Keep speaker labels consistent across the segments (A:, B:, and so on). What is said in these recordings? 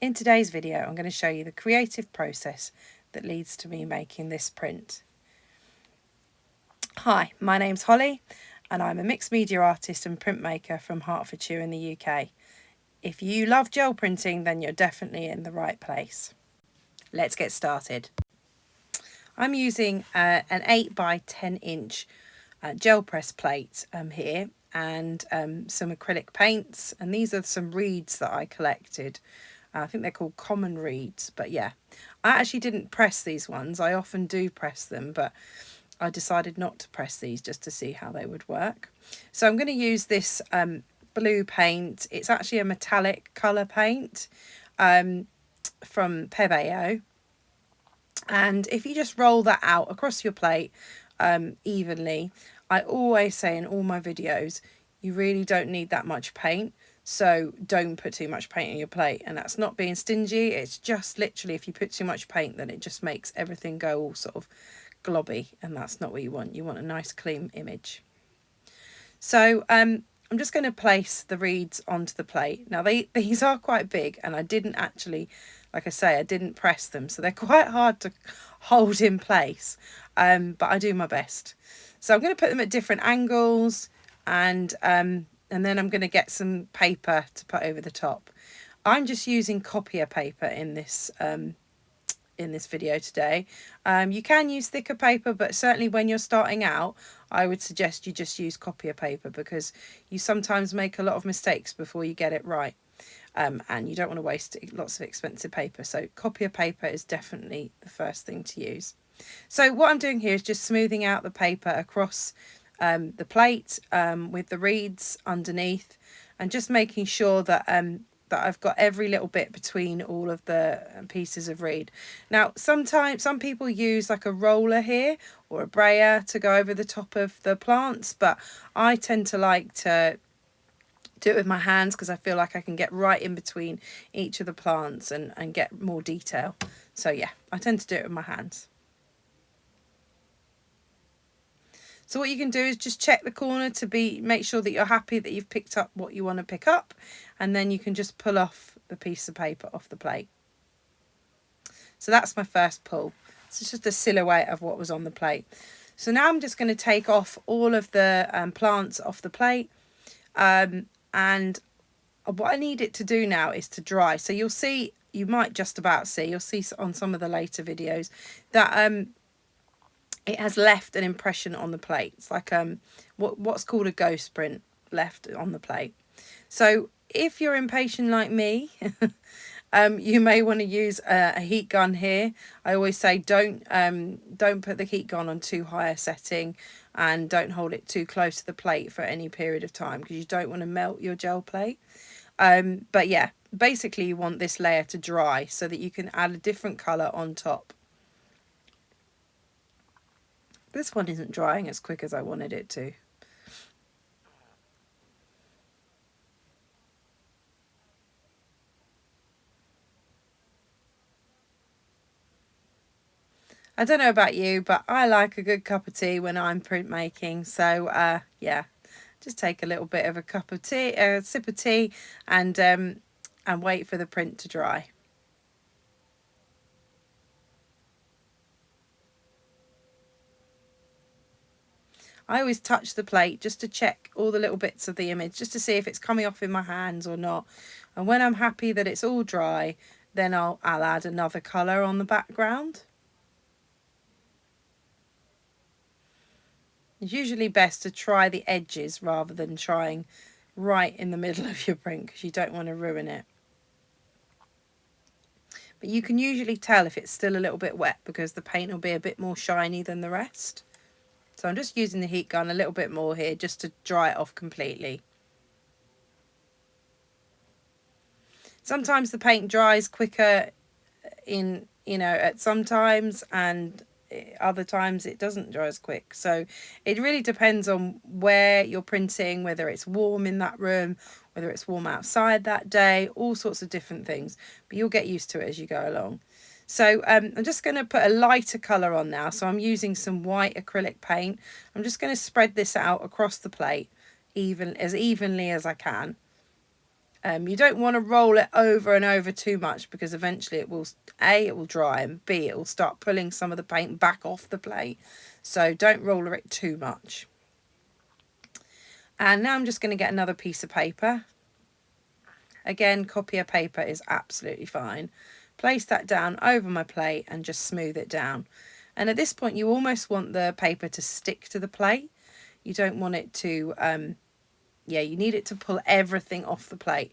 A: In today's video, I'm going to show you the creative process that leads to me making this print. Hi, my name's Holly and I'm a mixed media artist and printmaker from Hertfordshire in the UK. If you love gel printing, then you're definitely in the right place. Let's get started. I'm using an 8 by 10 inch gel press plate here, and some acrylic paints, and these are some reeds that I collected. I think they're called common reeds, but yeah, I actually didn't press these ones. I often do press them, but I decided not to press these just to see how they would work. So I'm going to use this blue paint. It's actually a metallic colour paint from Pebeo. And if you just roll that out across your plate evenly, I always say in all my videos, you really don't need that much paint. So don't put too much paint on your plate. And that's not being stingy. It's just literally, if you put too much paint, then it just makes everything go all sort of globby. And that's not what you want. You want a nice clean image. So I'm just going to place the reeds onto the plate. Now these are quite big, and I didn't actually, like I say, I didn't press them, so they're quite hard to hold in place, but I do my best. So I'm going to put them at different angles, and then I'm going to get some paper to put over the top. I'm just using copier paper in this video today. You can use thicker paper, but certainly when you're starting out, I would suggest you just use copier paper, because you sometimes make a lot of mistakes before you get it right, and you don't want to waste lots of expensive paper. So copier paper is definitely the first thing to use. So what I'm doing here is just smoothing out the paper across the plate with the reeds underneath, and just making sure that that I've got every little bit between all of the pieces of reed. Now, sometimes some people use like a roller here or a brayer to go over the top of the plants, but I tend to like to do it with my hands, because I feel like I can get right in between each of the plants and get more detail. So yeah, I tend to do it with my hands. So what you can do is just check the corner to make sure that you're happy that you've picked up what you want to pick up, and then you can just pull off the piece of paper off the plate. So that's my first pull. So it's just a silhouette of what was on the plate. So now I'm just going to take off all of the plants off the plate, and what I need it to do now is to dry. So you'll see, you might just about see, you'll see on some of the later videos that it has left an impression on the plate. It's like what's called a ghost print left on the plate. So if you're impatient like me, you may want to use a heat gun here. I always say don't put the heat gun on too high a setting, and don't hold it too close to the plate for any period of time, because you don't want to melt your gel plate. But yeah, basically you want this layer to dry so that you can add a different colour on top. This one isn't drying as quick as I wanted it to. I don't know about you, but I like a good cup of tea when I'm printmaking. So yeah, just take a little bit of a cup of tea, a sip of tea, and wait for the print to dry. I always touch the plate just to check all the little bits of the image, just to see if it's coming off in my hands or not. And when I'm happy that it's all dry, then I'll add another colour on the background. It's usually best to try the edges rather than trying right in the middle of your print, because you don't want to ruin it. But you can usually tell if it's still a little bit wet, because the paint will be a bit more shiny than the rest. So I'm just using the heat gun a little bit more here just to dry it off completely. Sometimes the paint dries quicker at some times, and other times it doesn't dry as quick. So it really depends on where you're printing, whether it's warm in that room, whether it's warm outside that day, all sorts of different things. But you'll get used to it as you go along. So I'm just going to put a lighter colour on now. So I'm using some white acrylic paint. I'm just going to spread this out across the plate as evenly as I can. You don't want to roll it over and over too much, because eventually it will, A, it will dry, and B, it will start pulling some of the paint back off the plate. So don't roller it too much. And now I'm just going to get another piece of paper. Again, copier paper is absolutely fine. Place that down over my plate and just smooth it down. And at this point, you almost want the paper to stick to the plate. You don't want it to, yeah, you need it to pull everything off the plate.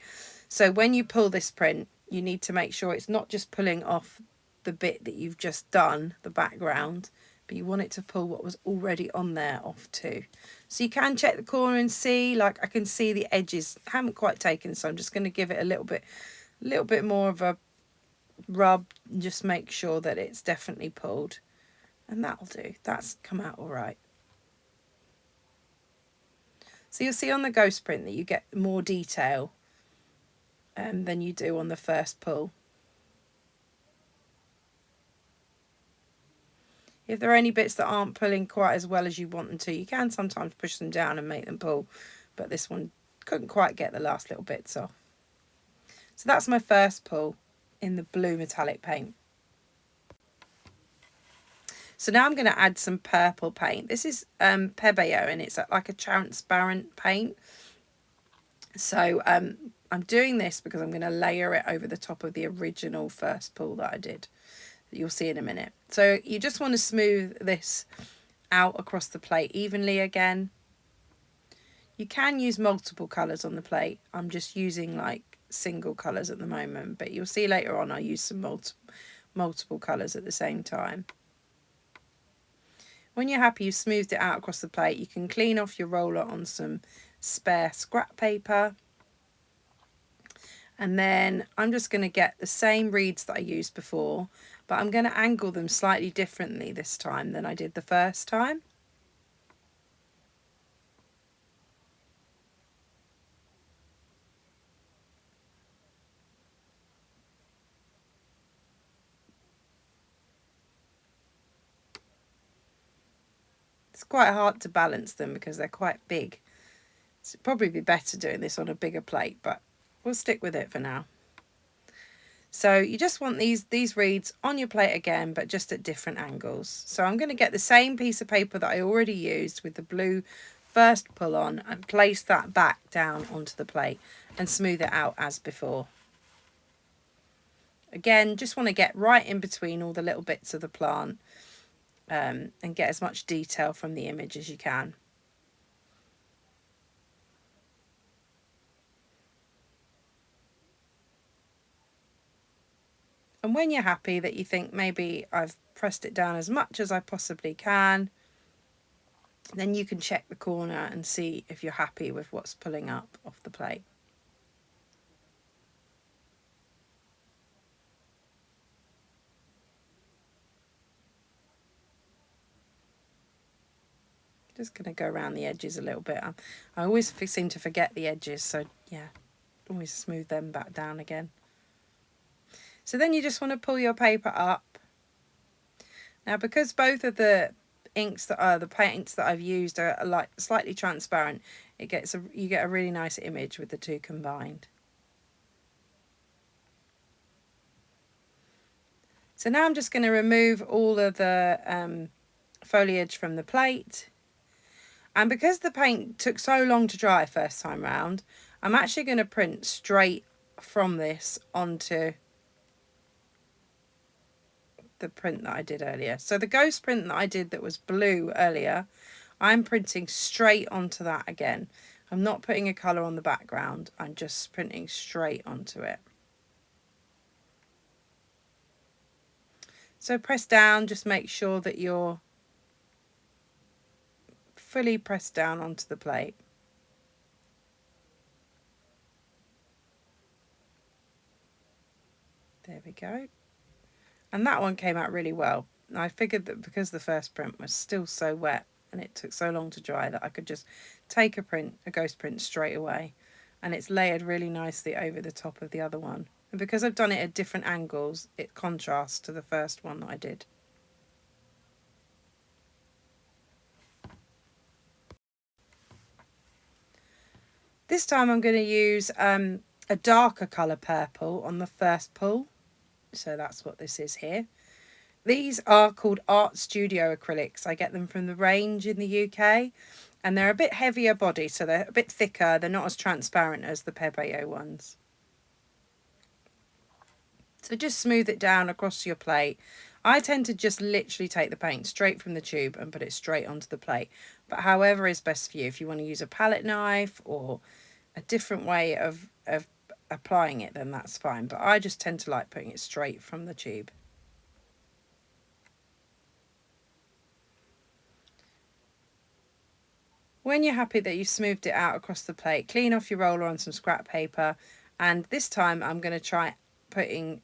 A: So when you pull this print, you need to make sure it's not just pulling off the bit that you've just done, the background, but you want it to pull what was already on there off too. So you can check the corner and see, like I can see the edges haven't quite taken, so I'm just going to give it a little bit more of a rub and just make sure that it's definitely pulled, and that'll do. That's come out all right. So you'll see on the ghost print that you get more detail than you do on the first pull. If there are any bits that aren't pulling quite as well as you want them to, you can sometimes push them down and make them pull, but this one couldn't quite get the last little bits off. So that's my first pull in the blue metallic paint. So now I'm going to add some purple paint. This is Pebeo, and it's like a transparent paint. So I'm doing this because I'm going to layer it over the top of the original first pull that I did. You'll see in a minute. So you just want to smooth this out across the plate evenly again. You can use multiple colours on the plate. I'm just using like single colours at the moment, but you'll see later on I'll use some multiple colours at the same time. When you're happy you've smoothed it out across the plate, you can clean off your roller on some spare scrap paper. And then I'm just going to get the same reeds that I used before, but I'm going to angle them slightly differently this time than I did the first time. It's quite hard to balance them because they're quite big. So it'd probably be better doing this on a bigger plate, but we'll stick with it for now. So you just want these reeds on your plate again, but just at different angles. So I'm going to get the same piece of paper that I already used with the blue first pull on and place that back down onto the plate and smooth it out as before. Again, just want to get right in between all the little bits of the plant and get as much detail from the image as you can. And when you're happy that you think maybe I've pressed it down as much as I possibly can, then you can check the corner and see if you're happy with what's pulling up off the plate. Just going to go around the edges a little bit. I always seem to forget the edges, so yeah, always smooth them back down again. So then you just want to pull your paper up. Now, because both of the inks that are the paints that I've used are like slightly transparent, you get a really nice image with the two combined. So now I'm just going to remove all of the foliage from the plate. And because the paint took so long to dry first time round, I'm actually going to print straight from this onto the print that I did earlier. So the ghost print that I did that was blue earlier, I'm printing straight onto that again. I'm not putting a colour on the background, I'm just printing straight onto it. So press down, just make sure that you're fully pressed down onto the plate. There we go. And that one came out really well. I figured that because the first print was still so wet and it took so long to dry that I could just take a ghost print straight away, and it's layered really nicely over the top of the other one. And because I've done it at different angles, it contrasts to the first one that I did. This time I'm going to use a darker colour purple on the first pull. So that's what this is here. These are called Art Studio acrylics. I get them from the range in the UK, and they're a bit heavier body, so they're a bit thicker. They're not as transparent as the Pebeo ones. So just smooth it down across your plate. I tend to just literally take the paint straight from the tube and put it straight onto the plate. But however is best for you. If you want to use a palette knife or a different way of applying it, then that's fine. But I just tend to like putting it straight from the tube. When you're happy that you've smoothed it out across the plate, clean off your roller on some scrap paper. And this time I'm going to try putting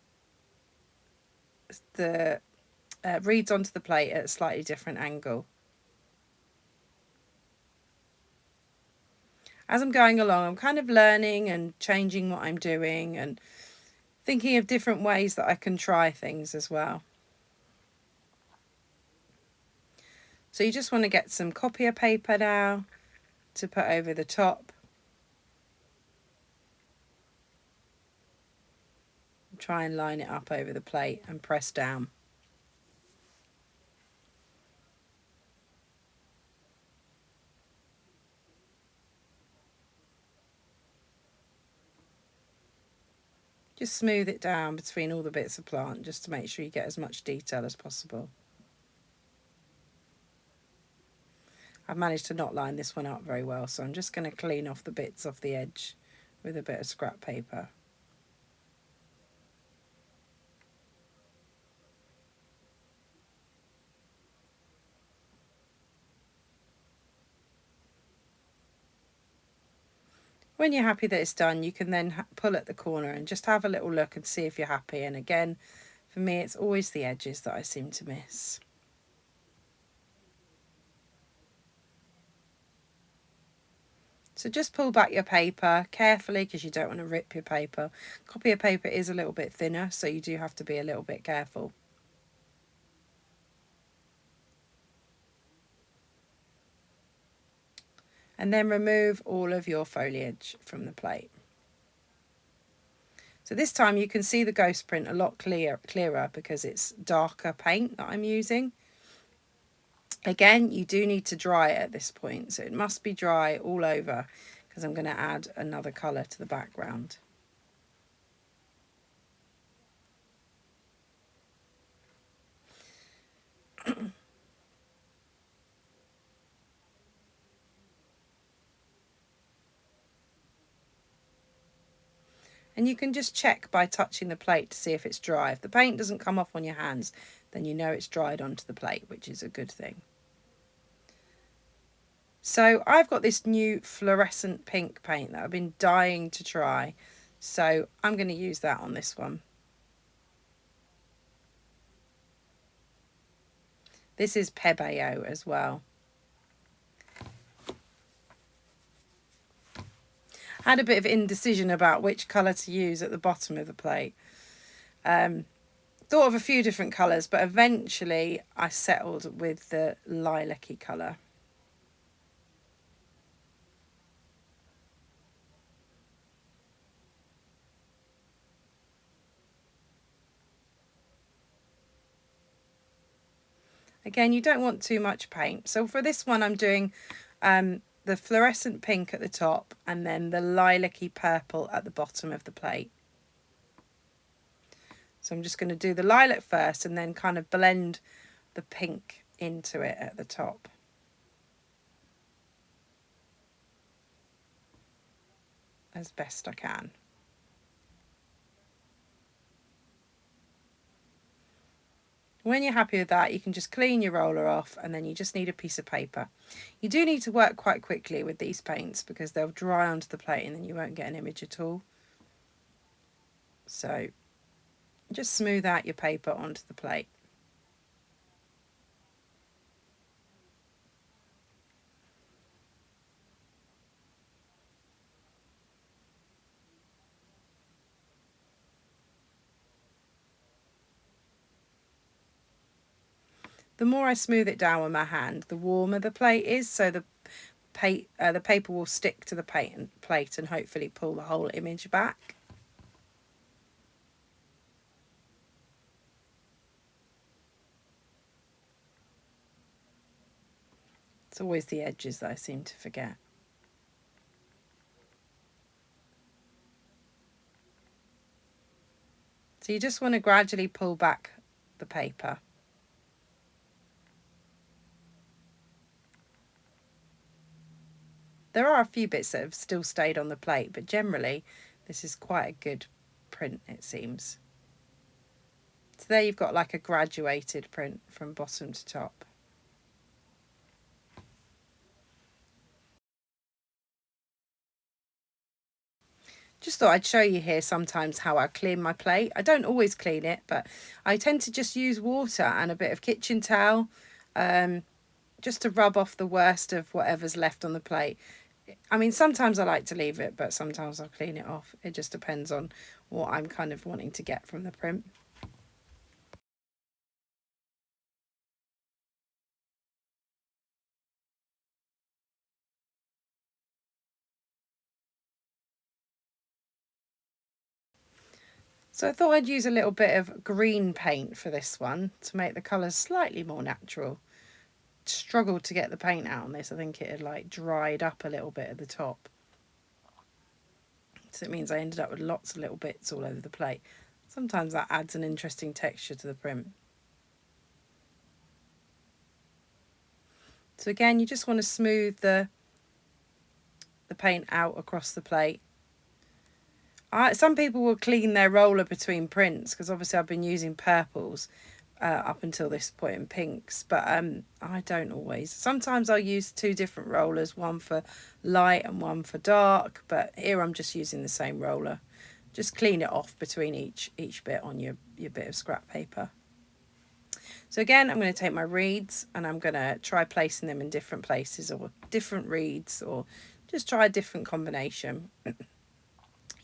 A: the reeds onto the plate at a slightly different angle. As I'm going along, I'm kind of learning and changing what I'm doing and thinking of different ways that I can try things as well. So you just want to get some copier paper now to put over the top. Try and line it up over the plate and press down. Just smooth it down between all the bits of plant just to make sure you get as much detail as possible. I've managed to not line this one up very well, so I'm just going to clean off the bits off the edge with a bit of scrap paper. When you're happy that it's done, you can then pull at the corner and just have a little look and see if you're happy. And again, for me, it's always the edges that I seem to miss. So just pull back your paper carefully because you don't want to rip your paper. Copier paper is a little bit thinner, so you do have to be a little bit careful. And then remove all of your foliage from the plate. So this time you can see the ghost print a lot clearer because it's darker paint that I'm using. Again, you do need to dry it at this point, so it must be dry all over because I'm going to add another colour to the background. And you can just check by touching the plate to see if it's dry. If the paint doesn't come off on your hands, then you know it's dried onto the plate, which is a good thing. So I've got this new fluorescent pink paint that I've been dying to try. So I'm going to use that on this one. This is Pebeo as well. I had a bit of indecision about which colour to use at the bottom of the plate. Thought of a few different colours, but eventually I settled with the lilac-y colour. Again, you don't want too much paint. So for this one, I'm doing the fluorescent pink at the top and then the lilac-y purple at the bottom of the plate. So I'm just going to do the lilac first and then kind of blend the pink into it at the top. As best I can. When you're happy with that, you can just clean your roller off and then you just need a piece of paper. You do need to work quite quickly with these paints because they'll dry onto the plate and then you won't get an image at all. So just smooth out your paper onto the plate. The more I smooth it down with my hand, the warmer the plate is, so the the paper will stick to the plate and hopefully pull the whole image back. It's always the edges that I seem to forget. So you just want to gradually pull back the paper. There are a few bits that have still stayed on the plate, but generally this is quite a good print, it seems. So there you've got like a graduated print from bottom to top. Just thought I'd show you here sometimes how I clean my plate. I don't always clean it, but I tend to just use water and a bit of kitchen towel just to rub off the worst of whatever's left on the plate. I mean, sometimes I like to leave it, but sometimes I'll clean it off. It just depends on what I'm kind of wanting to get from the print. So I thought I'd use a little bit of green paint for this one to make the colours slightly more natural. Struggled to get the paint out on this. I think it had like dried up a little bit at the top. So it means I ended up with lots of little bits all over the plate. Sometimes that adds an interesting texture to the print. So again, you just want to smooth the paint out across the plate. Some people will clean their roller between prints because obviously I've been using purples up until this point in pinks, but I don't always. Sometimes I'll use two different rollers, one for light and one for dark, but here I'm just using the same roller. Just clean it off between each bit on your bit of scrap paper. So again, I'm going to take my reeds and I'm going to try placing them in different places or different reeds, or just try a different combination.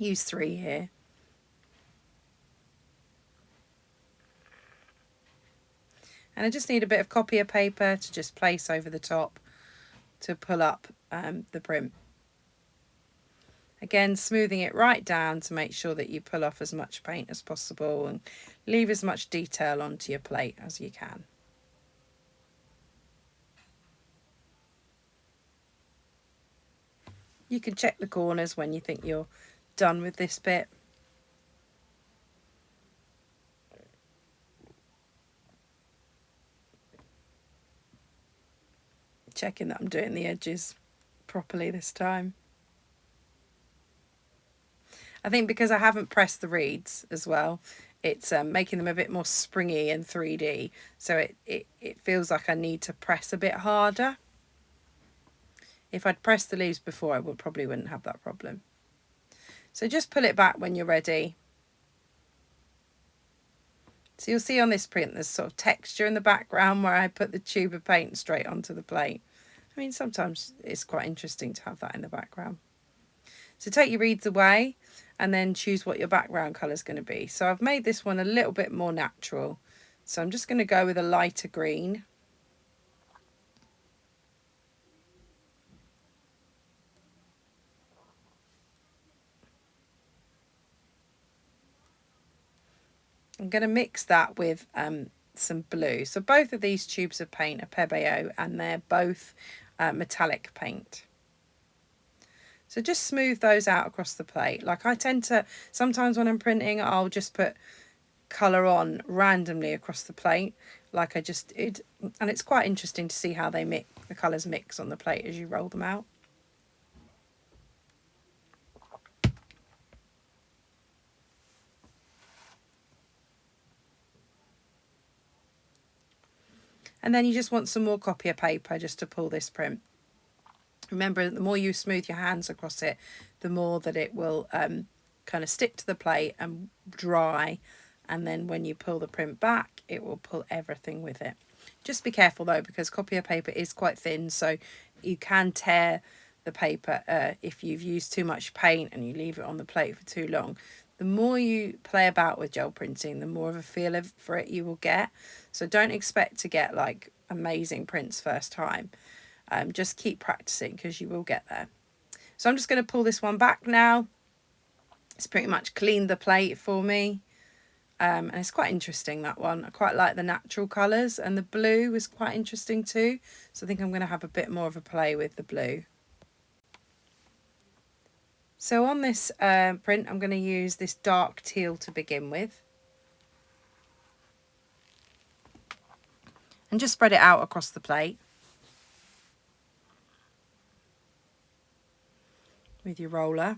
A: Use 3 here. And I just need a bit of copier paper to just place over the top to pull up the print. Again, smoothing it right down to make sure that you pull off as much paint as possible and leave as much detail onto your plate as you can. You can check the corners when you think you're done with this bit. Checking that I'm doing the edges properly this time. I think because I haven't pressed the reeds as well, it's making them a bit more springy and 3D. So it feels like I need to press a bit harder. If I'd pressed the leaves before, I probably wouldn't have that problem. So just pull it back when you're ready. So you'll see on this print there's sort of texture in the background where I put the tube of paint straight onto the plate. I mean, sometimes it's quite interesting to have that in the background. So take your reeds away and then choose what your background colour is going to be. So I've made this one a little bit more natural. So I'm just going to go with a lighter green. I'm going to mix that with some blue. So both of these tubes of paint are Pebeo and they're both metallic paint. So just smooth those out across the plate. Like I tend to, sometimes when I'm printing, I'll just put colour on randomly across the plate like I just did. And it's quite interesting to see how the colours mix on the plate as you roll them out. And then you just want some more copier paper just to pull this print. Remember, the more you smooth your hands across it, the more that it will kind of stick to the plate and dry. And then when you pull the print back, it will pull everything with it. Just be careful though, because copier paper is quite thin, so you can tear the paper if you've used too much paint and you leave it on the plate for too long. The more you play about with gel printing, the more of a feel for it you will get. So don't expect to get like amazing prints first time. Just keep practicing because you will get there. So I'm just going to pull this one back now. It's pretty much cleaned the plate for me. And it's quite interesting, that one. I quite like the natural colours, and the blue was quite interesting too. So I think I'm going to have a bit more of a play with the blue. So on this print, I'm going to use this dark teal to begin with. And just spread it out across the plate with your roller.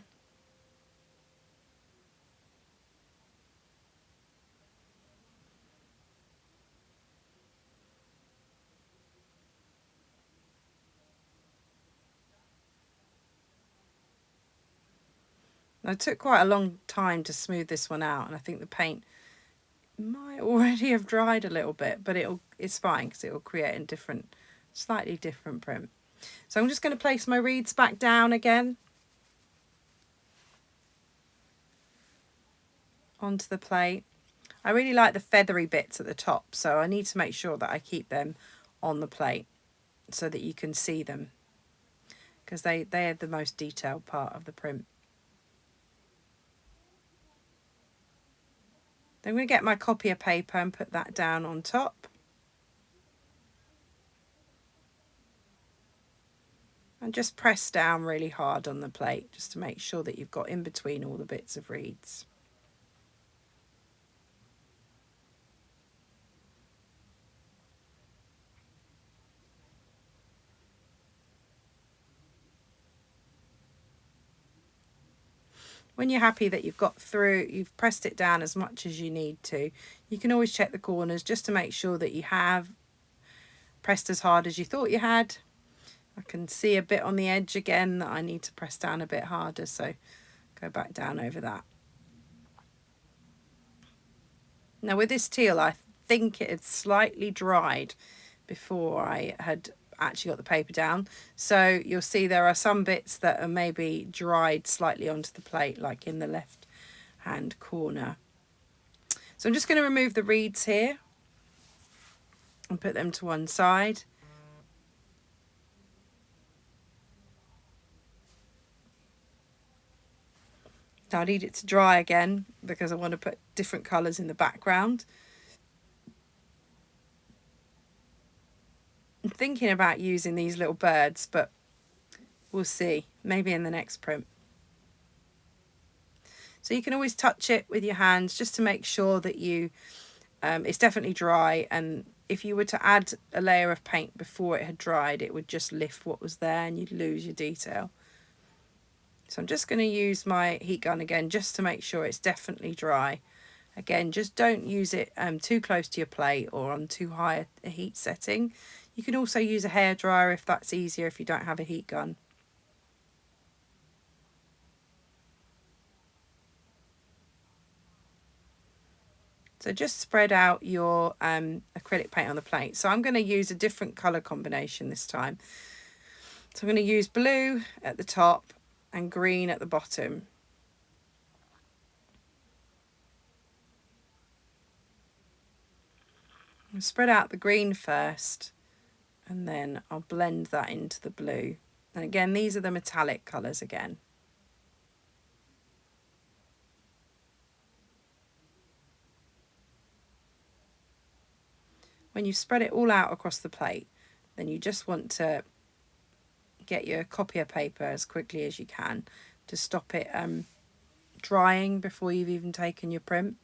A: Now, it took quite a long time to smooth this one out, and I think the paint might already have dried a little bit, but it's fine because it will create a slightly different print. So I'm just going to place my reeds back down again onto the plate. I really like the feathery bits at the top, so I need to make sure that I keep them on the plate so that you can see them, because they are the most detailed part of the print. Then I'm going to get my copier paper and put that down on top. And just press down really hard on the plate just to make sure that you've got in between all the bits of reeds. When you're happy that you've pressed it down as much as you need to, you can always check the corners just to make sure that you have pressed as hard as you thought you had. I can see a bit on the edge again that I need to press down a bit harder, so go back down over that. Now with this teal, I think it had slightly dried before I had actually got the paper down, so you'll see there are some bits that are maybe dried slightly onto the plate, like in the left hand corner. So I'm just going to remove the reeds here and put them to one side. Now I need it to dry again because I want to put different colours in the background. I'm thinking about using these little birds, but we'll see, maybe in the next print. So you can always touch it with your hands just to make sure that it's definitely dry, and if you were to add a layer of paint before it had dried, it would just lift what was there and you'd lose your detail. So I'm just going to use my heat gun again just to make sure it's definitely dry. Again, just don't use it too close to your plate or on too high a heat setting. You can also use a hairdryer if that's easier if you don't have a heat gun. So just spread out your acrylic paint on the plate. So I'm going to use a different colour combination this time. So I'm going to use blue at the top and green at the bottom. I'll spread out the green first, and then I'll blend that into the blue. And again, these are the metallic colours again. When you spread it all out across the plate, then you just want to get your copier paper as quickly as you can to stop it drying before you've even taken your print.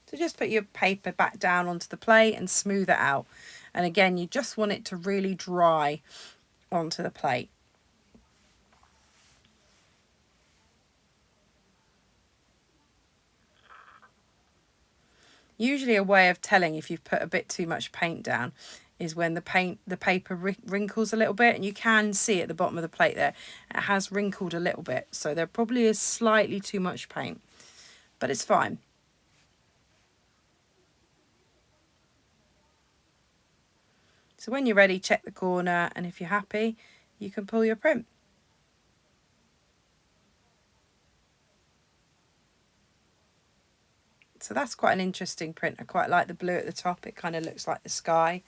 A: So just put your paper back down onto the plate and smooth it out. And again, you just want it to really dry onto the plate. Usually a way of telling if you've put a bit too much paint down is when the paper wrinkles a little bit, and you can see at the bottom of the plate there, it has wrinkled a little bit. So there probably is slightly too much paint, but it's fine. So when you're ready, check the corner, and if you're happy, you can pull your print. So that's quite an interesting print. I quite like the blue at the top. It kind of looks like the sky.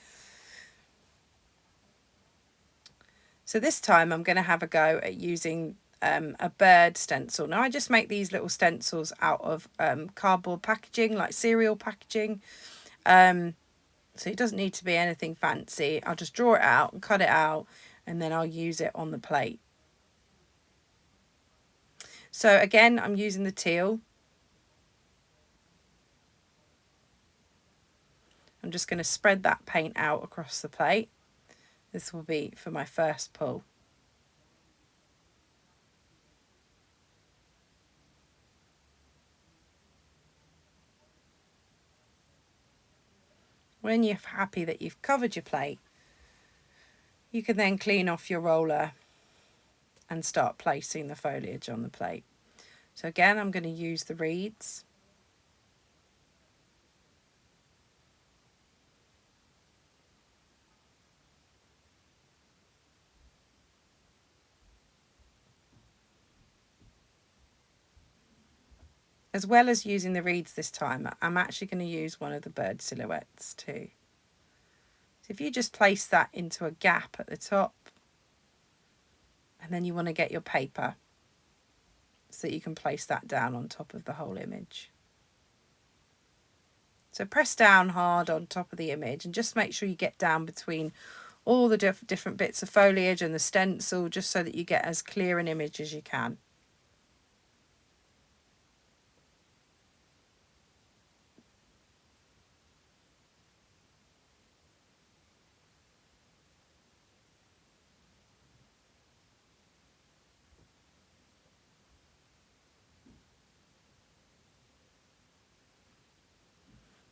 A: So this time I'm going to have a go at using a bird stencil. Now I just make these little stencils out of cardboard packaging, like cereal packaging. So it doesn't need to be anything fancy. I'll just draw it out and cut it out, and then I'll use it on the plate. So again, I'm using the teal. I'm just going to spread that paint out across the plate. This will be for my first pull. When you're happy that you've covered your plate, you can then clean off your roller and start placing the foliage on the plate. So again, I'm going to use the reeds. As well as using the reeds this time, I'm actually going to use one of the bird silhouettes too. So if you just place that into a gap at the top, and then you want to get your paper so that you can place that down on top of the whole image. So press down hard on top of the image and just make sure you get down between all the different bits of foliage and the stencil, just so that you get as clear an image as you can.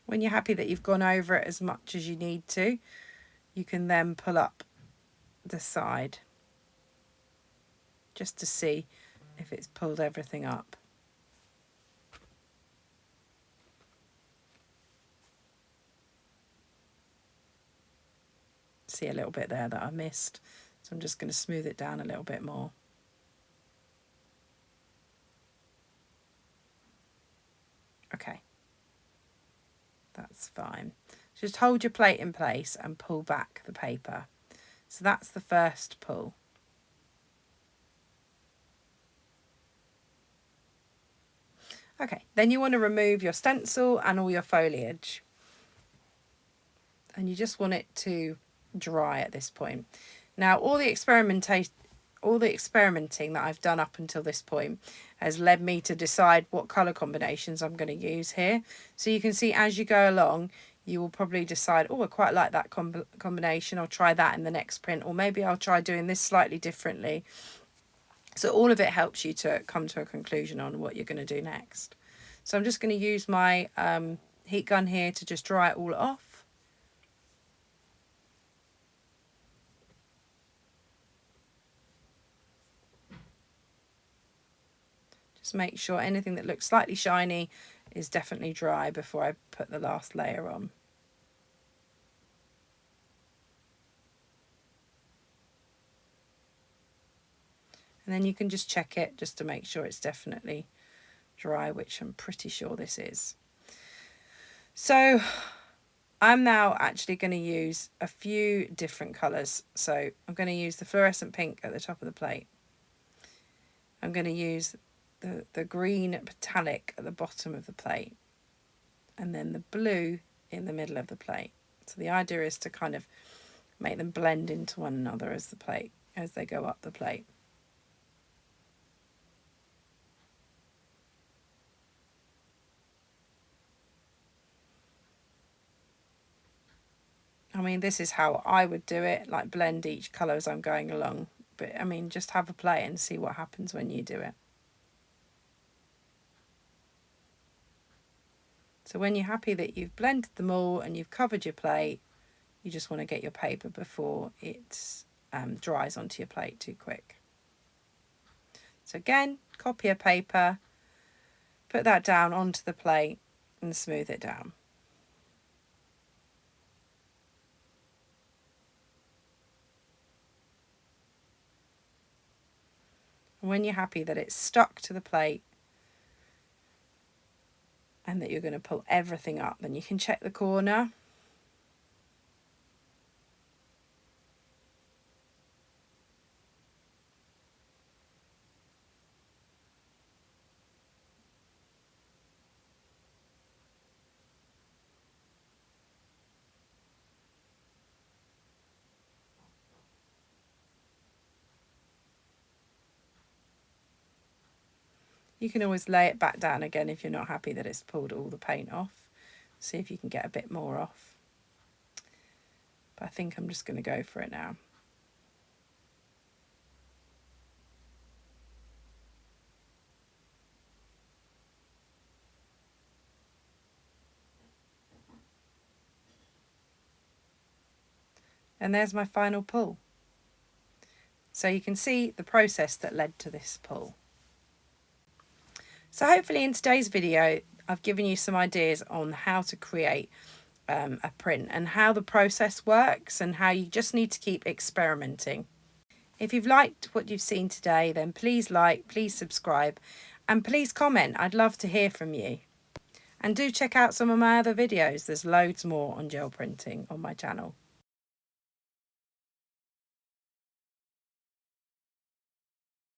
A: When you're happy that you've gone over it as much as you need to, you can then pull up the side just to see if it's pulled everything up. See a little bit there that I missed, so I'm just going to smooth it down a little bit more. Okay, that's fine. Just hold your plate in place and pull back the paper. So that's the first pull. Okay, then you want to remove your stencil and all your foliage. And you just want it to dry at this point. Now, all the experimenting that I've done up until this point has led me to decide what colour combinations I'm going to use here. So you can see as you go along, you will probably decide, oh, I quite like that combination. I'll try that in the next print, or maybe I'll try doing this slightly differently. So all of it helps you to come to a conclusion on what you're going to do next. So I'm just going to use my heat gun here to just dry it all off. Just make sure anything that looks slightly shiny is definitely dry before I put the last layer on. And then you can just check it just to make sure it's definitely dry, which I'm pretty sure this is. So I'm now actually going to use a few different colours. So I'm going to use the fluorescent pink at the top of the plate. I'm going to use the green metallic at the bottom of the plate, and then the blue in the middle of the plate. So the idea is to kind of make them blend into one another as they go up the plate. I mean, this is how I would do it, like blend each colour as I'm going along. But I mean, just have a play and see what happens when you do it. So when you're happy that you've blended them all and you've covered your plate, you just want to get your paper before it dries onto your plate too quick. So again, copy a paper, put that down onto the plate and smooth it down. And when you're happy that it's stuck to the plate, and that you're going to pull everything up. Then you can check the corner. You can always lay it back down again if you're not happy that it's pulled all the paint off. See if you can get a bit more off. But I think I'm just going to go for it now. And there's my final pull. So you can see the process that led to this pull. So hopefully in today's video, I've given you some ideas on how to create a print and how the process works and how you just need to keep experimenting. If you've liked what you've seen today, then please like, please subscribe, and please comment. I'd love to hear from you. And do check out some of my other videos. There's loads more on gel printing on my channel.